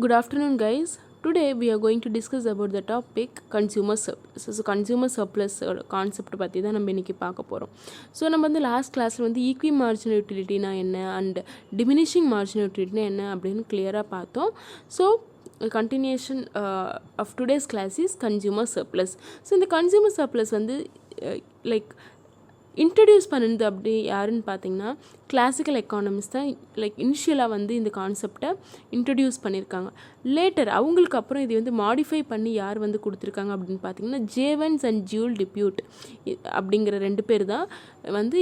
Good afternoon, guys. Today we are going to discuss about the topic consumer surplus. So consumer surplus concept பற்றி தான் நம்ம இன்றைக்கி பார்க்க போகிறோம். ஸோ நம்ம வந்து லாஸ்ட் கிளாஸில் வந்து ஈக்வி மார்ஜினல் யூட்டிலிட்டினா என்ன அண்ட் டிமினிஷிங் மார்ஜினல் யூட்டிலிட்டினா என்ன அப்படின்னு கிளியராக பார்த்தோம். So continuation of today's class is consumer surplus. So இந்த consumer surplus வந்து லைக் இன்ட்ரடியூஸ் பண்ணுது அப்படி யாருன்னு பார்த்தீங்கன்னா கிளாசிக்கல் எக்கானமிஸ்ட் தான் லைக் இனிஷியலாக வந்து இந்த கான்செப்டை இன்ட்ரடியூஸ் பண்ணியிருக்காங்க. லேட்டர் அவங்களுக்கு அப்புறம் இது வந்து மாடிஃபை பண்ணி யார் வந்து கொடுத்துருக்காங்க அப்படின்னு பார்த்தீங்கன்னா ஜேவன்ஸ் அண்ட் ஜூல் டிப்யூட் அப்படிங்கிற 2 பேர் தான் வந்து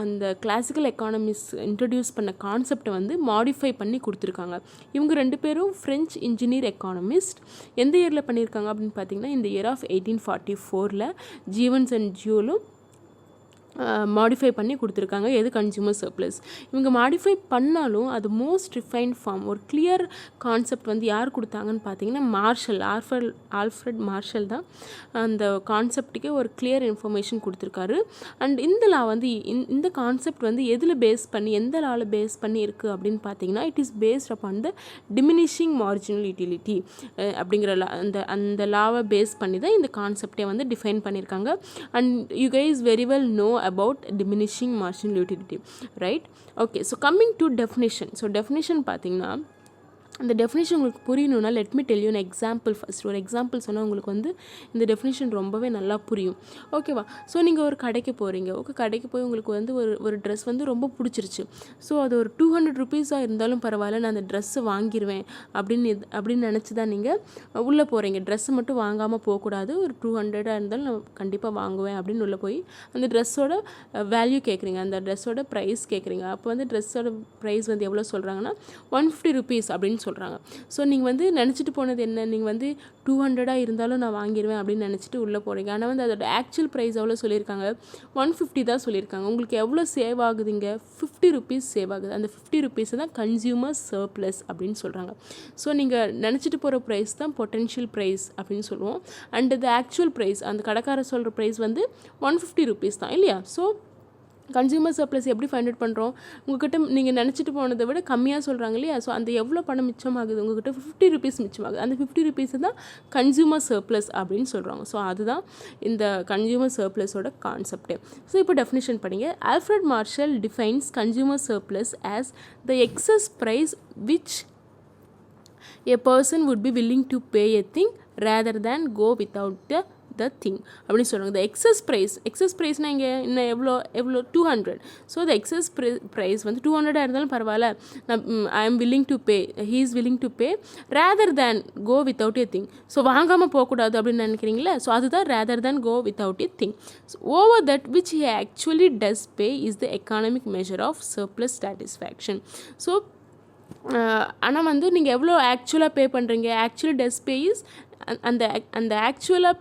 அந்த கிளாசிக்கல் எக்கானமிஸ்ட் இன்ட்ரடியூஸ் பண்ண கான்செப்டை வந்து மாடிஃபை பண்ணி கொடுத்துருக்காங்க. இவங்க 2 பேரும் ஃப்ரெஞ்ச் இன்ஜினியர் எக்கானமிஸ்ட். எந்த இயரில் பண்ணியிருக்காங்க அப்படின்னு பார்த்தீங்கன்னா இந்த இயர் ஆஃப் 1844 ஜீவன்ஸ் அண்ட் ஜூலும் மாடிஃபை பண்ணி கொடுத்துருக்காங்க. எது கன்சியூமர் சர்ப்ளஸ். இவங்க மாடிஃபை பண்ணாலும் அது மோஸ்ட் ரிஃபைன்ட் ஃபார்ம் ஒரு கிளியர் கான்செப்ட் வந்து யார் கொடுத்தாங்கன்னு பார்த்தீங்கன்னா மார்ஷல் ஆல்ஃப்ரெட் மார்ஷல் தான் அந்த கான்செப்டுக்கே ஒரு கிளியர் இன்ஃபர்மேஷன் கொடுத்துருக்காரு. அண்ட் இந்த லா வந்து இந்த கான்செப்ட் வந்து எதில் பேஸ் பண்ணி எந்த லாவில் பேஸ் பண்ணி இருக்குது அப்படின்னு பார்த்தீங்கன்னா it is based upon the diminishing marginal utility அப்படிங்கிற அந்த லாவை பேஸ் பண்ணி தான் இந்த கான்செப்டை வந்து டிஃபைன் பண்ணியிருக்காங்க. And you guys very well know about diminishing marginal utility, right? Okay, so coming to definition. So definition பார்த்தீங்கன்னா அந்த டெஃபினேஷன் உங்களுக்கு புரியணுன்னா let me tell you an example. First ஒரு எக்ஸாம்பிள் சொன்னால் உங்களுக்கு வந்து இந்த டெஃபினேஷன் ரொம்பவே நல்லா புரியும். ஓகேவா? ஸோ நீங்கள் ஒரு கடைக்கு போகிறீங்க. கடைக்கு போய் உங்களுக்கு வந்து ஒரு ட்ரெஸ் வந்து ரொம்ப பிடிச்சிருச்சு. ஸோ அது ஒரு 200 ருபீஸாக இருந்தாலும் பரவாயில்ல, நான் அந்த ட்ரெஸ்ஸை வாங்கிடுவேன் அப்படின்னு நினச்சி தான் நீங்கள் உள்ளே போகிறீங்க. ட்ரெஸ்ஸை மட்டும் வாங்காமல் போகக்கூடாது. ஒரு 200 இருந்தாலும் நான் கண்டிப்பாக வாங்குவேன் அப்படின்னு உள்ளே போய் அந்த ட்ரெஸ்ஸோட வேல்யூ கேட்குறீங்க, அந்த ட்ரெஸ்ஸோட ப்ரைஸ் கேட்குறீங்க. அப்போ வந்து ட்ரெஸ்ஸோட ப்ரைஸ் வந்து எவ்வளோ சொல்கிறாங்கன்னா 150 ருபீஸ் அப்படின்னு சொல்கிறாங்க. ஸோ நீங்கள் வந்து நினச்சிட்டு போனது என்ன, நீங்கள் வந்து 200 இருந்தாலும் நான் வாங்கிடுவேன் அப்படின்னு நினச்சிட்டு உள்ளே போகிறீங்க. ஆனால் வந்து அதோட ஆக்சுவல் ப்ரைஸ் எவ்வளோ சொல்லியிருக்காங்க, 150 தான் சொல்லியிருக்காங்க. உங்களுக்கு எவ்வளோ சேவ் ஆகுதுங்க, 50 ருபீஸ் சேவ் ஆகுது. அந்த 50 ருபீஸை தான் கன்சியூமர் சர்ப்ளஸ் அப்படின்னு சொல்கிறாங்க. ஸோ நீங்கள் நினச்சிட்டு போகிற ப்ரைஸ் தான் பொட்டென்ஷியல் ப்ரைஸ் அப்படின்னு சொல்லுவோம். அண்ட் த ஆக்சுவல் ப்ரைஸ் அந்த கடைக்காரர் சொல்கிற ப்ரைஸ் வந்து 150 ருபீஸ் தான் இல்லையா? ஸோ கன்சியூமர் சர்ப்ளஸ் எப்படி ஃபைண்ட் அவுட் பண்ணுறோம், உங்கள்கிட்ட நீங்கள் நினச்சிட்டு போனதை விட கம்மியாக சொல்கிறாங்க இல்லையா? ஸோ அந்த எவ்வளோ பணம் மிச்சமாகுது, உங்கள்கிட்ட 50 ருபீஸ் மிச்சமாகுது. அந்த 50 ருபீஸை தான் கன்சியூமர் சர்ப்ளஸ் அப்படின்னு சொல்கிறாங்க. ஸோ அதுதான் இந்த கன்சியூமர் சர்ப்ளஸோட கான்செப்டே. ஸோ இப்போ டெஃபினிஷன் படிங்க. Alfred Marshall defines consumer surplus as the excess price which a person would be willing to pay a thing rather than go without the thing அப்படின்னு சொல்கிறாங்க. the excess priceனா இங்கே இன்னும் எவ்வளோ 200. ஸோ the excess price வந்து 200 இருந்தாலும் பரவாயில்ல, நான் I am willing to pay, he is willing to pay rather than go without a thing. So வாங்காமல் போகக்கூடாது அப்படின்னு நினைக்கிறீங்களே, ஸோ அதுதான் rather than go without a thing. So, over that which he actually does pay is the economic measure of surplus satisfaction. So ஆனால் வந்து நீங்கள் எவ்வளோ ஆக்சுவலாக பே பண்ணுறீங்க, ஆக்சுவலி டஸ் பே இஸ் அந்த ஆக்சுவலாக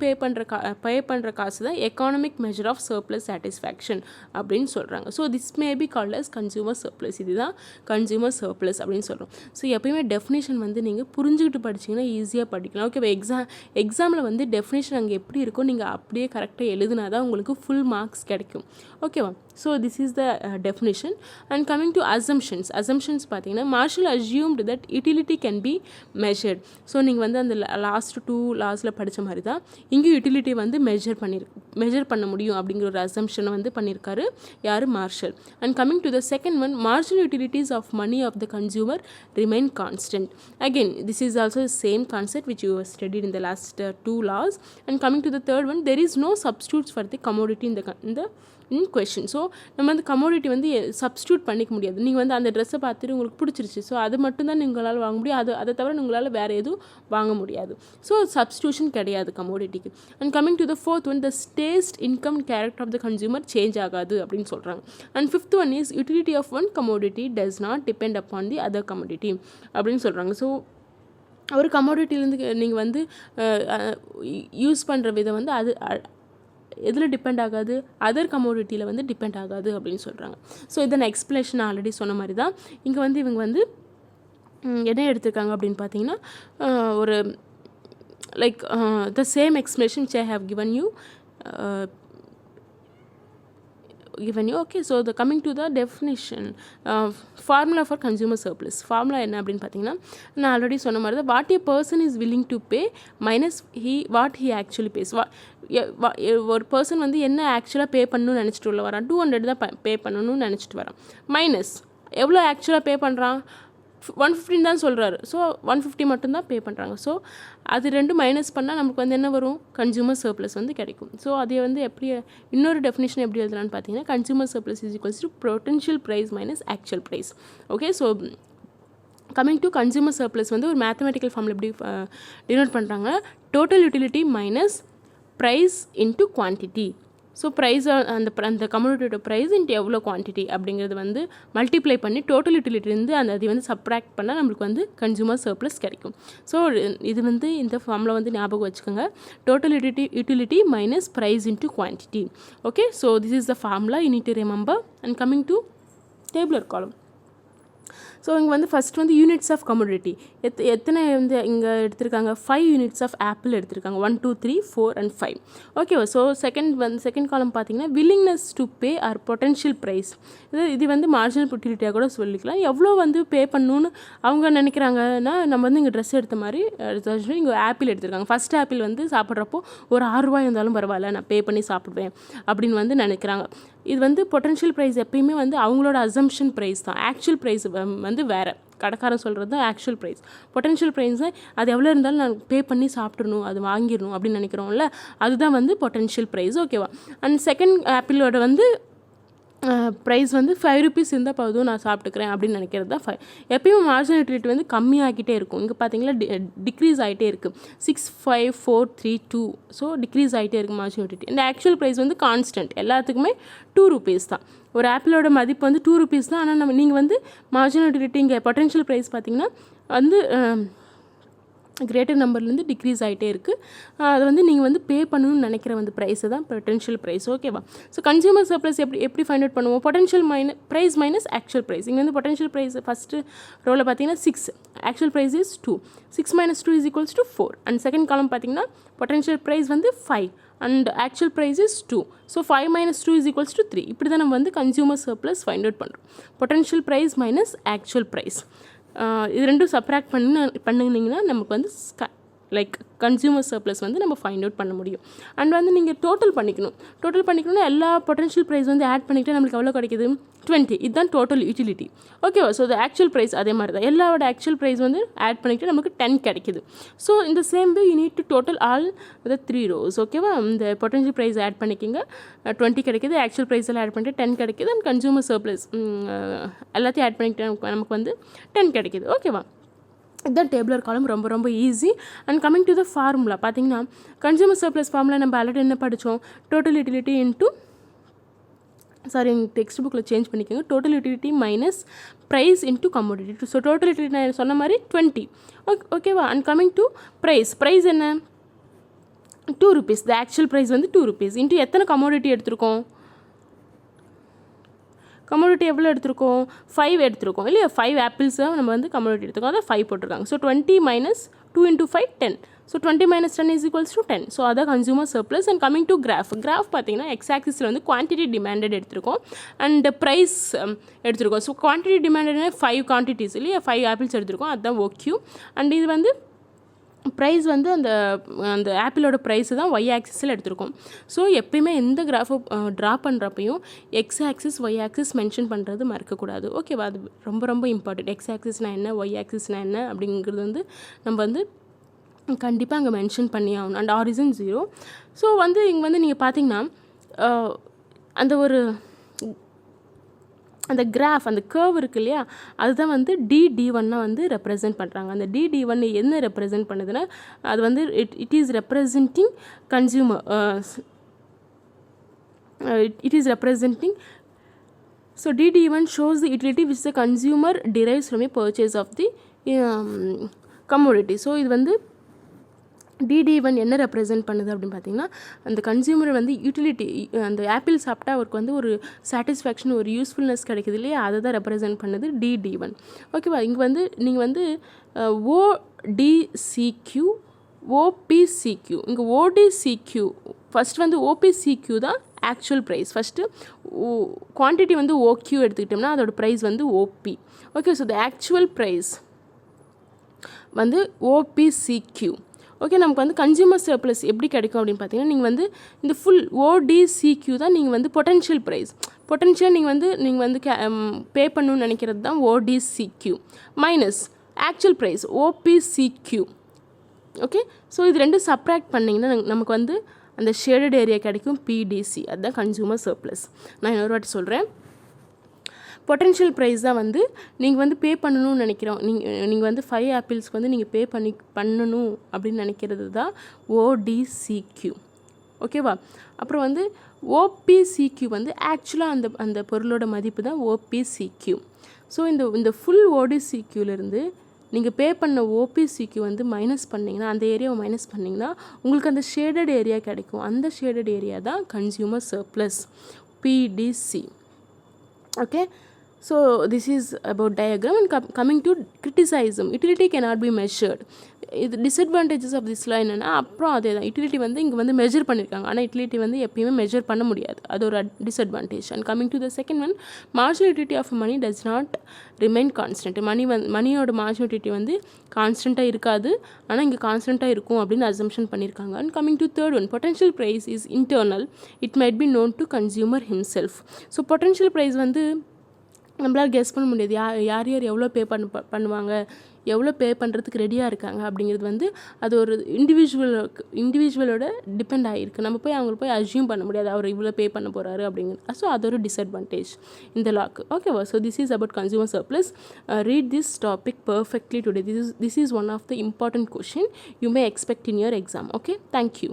பே பண்ணுற காசு தான் economic measure of surplus satisfaction அப்படின்னு சொல்கிறாங்க. So this may be called as consumer surplus. இதுதான் கன்சியூமர் சர்ப்ளஸ் அப்படின்னு சொல்கிறோம். ஸோ எப்பயுமே டெஃபினேஷன் வந்து நீங்கள் புரிஞ்சுக்கிட்டு படிச்சிங்கன்னா ஈஸியாக படிக்கலாம். ஓகேவா? எக்ஸாமில் வந்து டெஃபினேஷன் அங்கே எப்படி இருக்கோ நீங்கள் அப்படியே கரெக்டாக எழுதுனா தான் உங்களுக்கு ஃபுல் மார்க்ஸ் கிடைக்கும். ஓகேவா? So this is the definition. And coming to assumptions பார்த்தீங்கன்னா Marshall assumed that utility can be measured. So நீங்கள் வந்து அந்த லாஸ்ட் 2 லாஸில் படித்த மாதிரி தான் இங்கேயும் யூட்டிலிட்டி வந்து மெஷர் பண்ண முடியும் அப்படிங்கிற ஒரு அசம்ஷனை வந்து பண்ணியிருக்காரு யார், Marshall. And coming to the second one, marginal utilities of money of the consumer remain constant. Again this is also same concept which you studied in the last 2 laws. And coming to the third one, there is no substitutes for the commodity in question. So நம்ம வந்து commodity வந்து substitute பண்ணிக்க முடியாது. நீங்கள் வந்து அந்த ட்ரெஸ்ஸை பார்த்துட்டு உங்களுக்கு பிடிச்சிருச்சு, ஸோ அது மட்டும்தான் உங்களால் வாங்க முடியும். அதை தவிர உங்களால் வேறு எதுவும் வாங்க முடியாது. ஸோ சப்ஸ்டியூஷன் கிடையாது கமோடிட்டிக்கு. And coming to the fourth one, the taste, income, character of the consumer change ஆகாது அப்படின்னு சொல்கிறாங்க. And fifth one is utility of one commodity does not depend upon the other commodity அப்படின்னு சொல்கிறாங்க. So ஒரு கமோடிட்டிலேருந்து நீங்கள் வந்து யூஸ் பண்ணுற விதம் வந்து அது எதில் டிபெண்ட் ஆகாது, அதர் கமோடிட்டியில் வந்து டிபெண்ட் ஆகாது அப்படின்னு சொல்கிறாங்க. ஸோ இதை நான் எக்ஸ்பிளேஷன் ஆல்ரெடி சொன்ன மாதிரி தான் இங்கே வந்து இவங்க வந்து என்ன எடுத்திருக்காங்க அப்படின்னு பார்த்தீங்கன்னா ஒரு like the same explanation which I have given you given you. Okay, so the coming to the definition, formula for consumer surplus. Formula என்ன அப்படின்னு பார்த்தீங்கன்னா, நான் ஆல்ரெடி சொன்ன மாதிரி தான், what a person is willing to pay minus what he actually pays. ஒரு person வந்து என்ன ஆக்சுவலாக பே பண்ணணும்னு நினச்சிட்டு உள்ள வரான், 200 தான் பே பண்ணணும்னு நினச்சிட்டு வரான், மைனஸ் எவ்வளோ ஆக்சுவலாக பே பண்ணுறான், 150 தான் சொல்கிறாரு. ஸோ 150 மட்டும்தான் பே பண்ணுறாங்க. ஸோ அது ரெண்டும் மைனஸ் பண்ணால் நமக்கு வந்து என்ன வரும், கன்சூமர் சர்ப்ளஸ் வந்து கிடைக்கும். ஸோ அதை வந்து எப்படி இன்னொரு டெஃபினேஷன் எப்படி எழுதலான்னு பார்த்தீங்கன்னா, consumer surplus is equals to potential price minus actual price. Okay, so coming to consumer surplus வந்து ஒரு மேத்தமெட்டிக்கல் ஃபார்மில் எப்படி டினோட் பண்ணுறாங்க, total utility minus price into quantity. So price அந்த கம்யூனிட்டியோட ப்ரைஸ் இன்ட்டு எவ்வளோ குவான்டிட்டி அப்படிங்கிறது வந்து மல்டிப்ளை பண்ணி டோட்டல் யூட்டிலிட்டிலேருந்து அதை வந்து சப்ராக்ட் பண்ணால் நம்மளுக்கு வந்து கன்சூமர் சர்ப்ளஸ் கிடைக்கும். ஸோ இது வந்து இந்த ஃபார்மில் வந்து ஞாபகம் வச்சுக்கோங்க, total utility minus price into quantity. Okay, so this is the formula you need to remember. And coming to tabular column. So இங்கே வந்து ஃபஸ்ட் வந்து யூனிட்ஸ் ஆஃப் கமோடிட்டி எத்தனை வந்து இங்கே எடுத்திருக்காங்க, 5 யூனிட்ஸ் ஆஃப் ஆப்பிள் எடுத்திருக்காங்க, 1 2 3 4 and 5. ஓகேவா. ஸோ செகண்ட் காலம் பார்த்தீங்கன்னா willingness to pay or potential price. இது வந்து மார்ஜினல் யூட்டிலிட்டியாக கூட சொல்லிக்கலாம். எவ்வளோ வந்து பே பண்ணணுன்னு அவங்க நினைக்கிறாங்கன்னா, நம்ம வந்து இங்கே ட்ரெஸ் எடுத்த மாதிரி இங்கே ஆப்பிள் எடுத்திருக்காங்க. ஃபஸ்ட் ஆப்பிள் வந்து சாப்பிட்றப்போ ஒரு 6 ரூபாய் இருந்தாலும் பரவாயில்ல, நான் பே பண்ணி சாப்பிடுவேன் அப்படின்னு வந்து நினைக்கிறாங்க. இது வந்து பொட்டன்ஷியல் ப்ரைஸ் எப்பயுமே வந்து அவங்களோட அசம்ஷன் ப்ரைஸ் தான். ஆக்சுவல் ப்ரைஸ் வந்து வேறு, கடைக்காரன் சொல்கிறது தான் ஆக்சுவல் ப்ரைஸ். பொட்டன்ஷியல் ப்ரைஸ் அது எவ்வளோ இருந்தாலும் நான் பே பண்ணி சாப்பிட்றணும், அது வாங்கிடணும் அப்படின்னு நினைக்கிறோம்ல, அதுதான் வந்து பொட்டன்ஷியல் ப்ரைஸ். ஓகேவா. அண்ட் செகண்ட் ஆப்பிளோட வந்து ப்ரைஸ் வந்து 5 rupees இருந்தால் போதும், நான் சாப்பிட்டுக்கிறேன் அப்படின்னு நினைக்கிறது தான் 5. எப்பயும் மார்ஜினல் யூட்டிலிட்டி வந்து கம்மியாகிட்டே இருக்கும். இங்கே பார்த்தீங்கன்னா டிக்ரீஸ் ஆகிட்டே இருக்குது, 6 5 4 3 2. ஸோ டிக்ரீஸ் ஆகிட்டே இருக்குது மார்ஜினல் யூட்டிலிட்டி. இந்த ஆக்சுவல் ப்ரைஸ் வந்து கான்ஸ்டன்ட், எல்லாத்துக்குமே 2 rupees தான். ஒரு ஆப்பிளோட மதிப்பு வந்து 2 rupees தான். ஆனால் நீங்கள் வந்து மார்ஜினல் யூட்டிலிட்டி இங்கே பொட்டன்ஷியல் ப்ரைஸ் பார்த்தீங்கன்னா வந்து கிரேட்டர் நம்பர்லேருந்து டிக்ரீஸ் ஆகிட்டே இருக்குது. அது வந்து நீங்கள் வந்து பே பண்ணணும்னு நினைக்கிற வந்து ப்ரைஸை தான் பொட்டன்ஷியல் ப்ரைஸ். ஓகேவா. ஸோ கன்சூமர் சர்ப்ளஸ் எப்படி ஃபைண்ட் அவுட் பண்ணுவோம், potential price minus actual price. இங்கே வந்து பொட்டன்ஷியல் ப்ரைஸ் ஃபஸ்ட்டு ரோவில் பார்த்தீங்கன்னா 6, actual price is 2, 6 minus 2 is equals to 4. And second column பார்த்தீங்கன்னா பொட்டன்ஷியல் ப்ரைஸ் வந்து 5 and actual price is 2. So 5 minus 2 is equals to 3. இப்படி தான் நம்ம வந்து கன்சூமர் சர்ப்ளஸ் ஃபைண்ட் அவுட் பண்ணுறோம், potential price minus actual price. இது ரெண்டும் சப்ராக்ட் பண்ணிங்கன்னா நமக்கு வந்து லைக் கன்சூமர் சர்ப்ளஸ் வந்து நம்ம ஃபைண்ட் அவுட் பண்ண முடியும். அண்ட் வந்து நீங்கள் டோட்டல் பண்ணிக்கணும்னா எல்லா பொட்டன்ஷியல் ப்ரைஸ் வந்து ஆட் பண்ணிக்கிட்டு நம்மளுக்கு எவ்வளோ கிடைக்கிது, 20. இதுதான் டோட்டல் யூட்டிலிட்டி. ஓகேவா. ஸோ இந்த ஆக்சுவல் ப்ரைஸ் அதே மாதிரி தான், எல்லாரோட ஆக்சுவல் ப்ரைஸ் வந்து ஆட் பண்ணிக்கிட்டு நமக்கு 10 கிடைக்கிது. ஸோ இந்த same way you need to total all the 3 rows. ஓகேவா. இந்த பொட்டன்ஷியல் ப்ரைஸ் ஆட் பண்ணிக்கிங்க, 20 கிடைக்கிது, ஆக்சுவல் ப்ரைஸ் எல்லாம் ஆட் பண்ணிட்டு 10 கிடைக்கிது, அண்ட் கன்சூமர் சர்ப்ளஸ் எல்லாத்தையும் ஆட் பண்ணிக்கிட்டு நமக்கு வந்து 10 கிடைக்கிது. ஓகேவா. இதுதான் டேபிளர் காலம், ரொம்ப ரொம்ப easy. And coming to the formula பார்த்தீங்கன்னா, கன்சூமர் சர்ப்ளஸ் ஃபார்முலா நம்ம ஆல்ரெடி என்ன படித்தோம், டோட்டல் யூட்டிலிட்டி இன்ட்டு டெக்ஸ்ட் புக்கில் சேஞ்ச் பண்ணிக்கோங்க, total utility minus price into commodity. So total utility நான் சொன்ன மாதிரி 20. ஓகேவா. அண்ட் கமிங் டு ப்ரைஸ் என்ன, 2 rupees. த ஆக்சுவல் ப்ரைஸ் வந்து 2 rupees இன்ட்டு எத்தனை கமோடிட்டி எடுத்திருக்கோம், கமோடிட்டி எவ்வளோ எடுத்திருக்கோம், 5 எடுத்திருக்கோம் இல்லையா. 5 ஆப்பிள்ஸை நம்ம வந்து கமோடிட்டி எடுத்துருக்கோம், அதை 5 போட்டிருக்காங்க. So 20 minus 2 into 5 10. So 20 minus 10 is equals to 10. So அதான் consumer surplus. And coming to graph பார்த்தீங்கன்னா எக்ஸ் ஆக்சிஸில் வந்து குவான்டிட்டி டிமாண்டட் எடுத்திருக்கோம் அண்ட் ப்ரைஸ் எடுத்திருக்கோம். ஸோ குவான்டிட்டி டிமாண்டட்னா 5 குவான்டிட்டிஸ் இல்லையா, 5 ஆப்பிள்ஸ் எடுத்திருக்கோம், அதுதான் OQ. அண்ட் இது வந்து ப்ரைஸ் வந்து அந்த ஆப்பிளோட ப்ரைஸு தான் ஒய் ஆக்சிஸில் எடுத்திருக்கோம். ஸோ எப்பயுமே எந்த கிராஃபை ட்ரா பண்ணுறப்பையும் X axis Y axis mention பண்ணுறது மறக்கக்கூடாது. ஓகேவா. அது ரொம்ப ரொம்ப இம்பார்ட்டன்ட். எக்ஸ் ஆக்சிஸ்னால் என்ன, ஒய் ஆக்சிஸ்னால் என்ன அப்படிங்கிறது வந்து நம்ம வந்து கண்டிப்பாக அங்கே மென்ஷன் பண்ணி ஆகணும். And origin 0. ஸோ வந்து இங்கே வந்து நீங்கள் பார்த்தீங்கன்னா அந்த கிராஃப், அந்த கர்வ் இருக்கு இல்லையா, அதுதான் வந்து D1 வந்து ரெப்ரசென்ட் பண்ணுறாங்க. அந்த D1 என்ன ரெப்ரசென்ட் பண்ணுதுன்னா, அது வந்து it is representing consumer, it is representing. So D1 shows the utility which the consumer derives from a purchase of the commodity. So இது வந்து D1 என்ன ரெப்ரசென்ட் பண்ணுது அப்படின்னு பார்த்தீங்கன்னா, அந்த கன்சியூமர் வந்து யூட்டிலிட்டி, அந்த ஆப்பிள் சாப்பிட்டா அவருக்கு வந்து ஒரு சாட்டிஸ்ஃபேக்ஷன், ஒரு யூஸ்ஃபுல்னஸ் கிடைக்குது இல்லையா, அதை தான் ரெப்ரசென்ட் பண்ணுது D1. ஓகேவா. இங்கே வந்து நீங்கள் வந்து ODCQ OPCQ, இங்கே ODCQ ஃபஸ்ட் வந்து OPCQ தான் ஆக்சுவல் ப்ரைஸ். ஃபஸ்ட்டு குவான்டிட்டி வந்து ஓக்யூ எடுத்துக்கிட்டோம்னா அதோட ப்ரைஸ் வந்து OP. Okay, so the actual price வந்து ஓபிசிக்யூ. ஓகே, நமக்கு வந்து கன்சியூமர் சர்ப்ளஸ் எப்படி கிடைக்கும் அப்படின்னு பார்த்தீங்கன்னா, நீங்கள் வந்து இந்த ஃபுல் ஓடிசிக்யூ தான் நீங்கள் வந்து பொட்டன்ஷியல் ப்ரைஸ். பொட்டன்ஷியல் நீங்கள் வந்து பே பண்ணணும்னு நினைக்கிறது தான் ODCQ minus actual price OPCQ. Okay, so இது ரெண்டும் சப்ராக்ட் பண்ணிங்கன்னா நமக்கு வந்து அந்த ஷேடட் ஏரியா கிடைக்கும் பிடிசி. அதுதான் கன்சியூமர் சர்ப்ளஸ். நான் இன்னொரு வாட்டி சொல்கிறேன். பொட்டன்ஷியல் ப்ரைஸ் தான் வந்து நீங்கள் வந்து பே பண்ணணும்னு நினைக்கிறோம். நீங்கள் வந்து 5 ஆப்பிள்ஸ்க்கு வந்து நீங்கள் பே பண்ணணும் அப்படின்னு நினைக்கிறது தான் ஓடிசிக்யூ. ஓகேவா? அப்புறம் வந்து ஓபிசிக்யூ வந்து ஆக்சுவலாக அந்த பொருளோட மதிப்பு தான் ஓபிசிக்யூ. ஸோ இந்த ஃபுல் ஓடிசிக்யூலேருந்து நீங்கள் பே பண்ண ஓபிசிக்யூ வந்து மைனஸ் பண்ணிங்கன்னா, அந்த ஏரியாவை மைனஸ் பண்ணிங்கன்னா உங்களுக்கு அந்த ஷேடட் ஏரியா கிடைக்கும். அந்த ஷேடட் ஏரியா தான் consumer surplus PDC. Okay, so this is about diagram. And coming to criticism, utility cannot be measured. இது டிஸ்அட்வான்டேஜஸ் ஆஃப் திஸ் லா என்னென்னா, அப்புறம் அதே தான் யூட்டிலிட்டி வந்து இங்கே வந்து மெஜர் பண்ணியிருக்காங்க. ஆனால் யூட்டிலிட்டி வந்து எப்பயுமே மெஜர் பண்ண முடியாது. அது ஒரு disadvantage. And coming to the second one, marginal utility of money does not remain constant. மணியோட மார்ஜினல் யூட்டிலிட்டி வந்து கான்ஸ்டண்ட்டாக இருக்காது, ஆனால் இங்கே கான்ஸ்டண்ட்டாக இருக்கும் அப்படின்னு அசம்ஷன் பண்ணியிருக்காங்க. And coming to third one, potential price is internal, it might be known to consumer himself. So potential price வந்து நம்மளால் கெஸ் பண்ண முடியாது. யார் எவ்வளோ பே பண்ணுவாங்க, எவ்வளோ பே பண்ணுறதுக்கு ரெடியாக இருக்காங்க அப்படிங்கிறது வந்து அது ஒரு இண்டிவிஜுவலோட டிபெண்ட் ஆகிருக்கு. நம்ம போய் அவங்களை போய் அஸ்யூம் பண்ண முடியாது அவர் இவ்வளோ பே பண்ண போகிறாரு அப்படிங்கிறது. ஸோ அது ஒரு டிஸ்அட்வான்டேஜ் இந்த லாக்கு. ஓகேவா? So this is about consumer surplus. Read this topic perfectly today. This is one of the important question you may expect in your exam. Okay, thank you.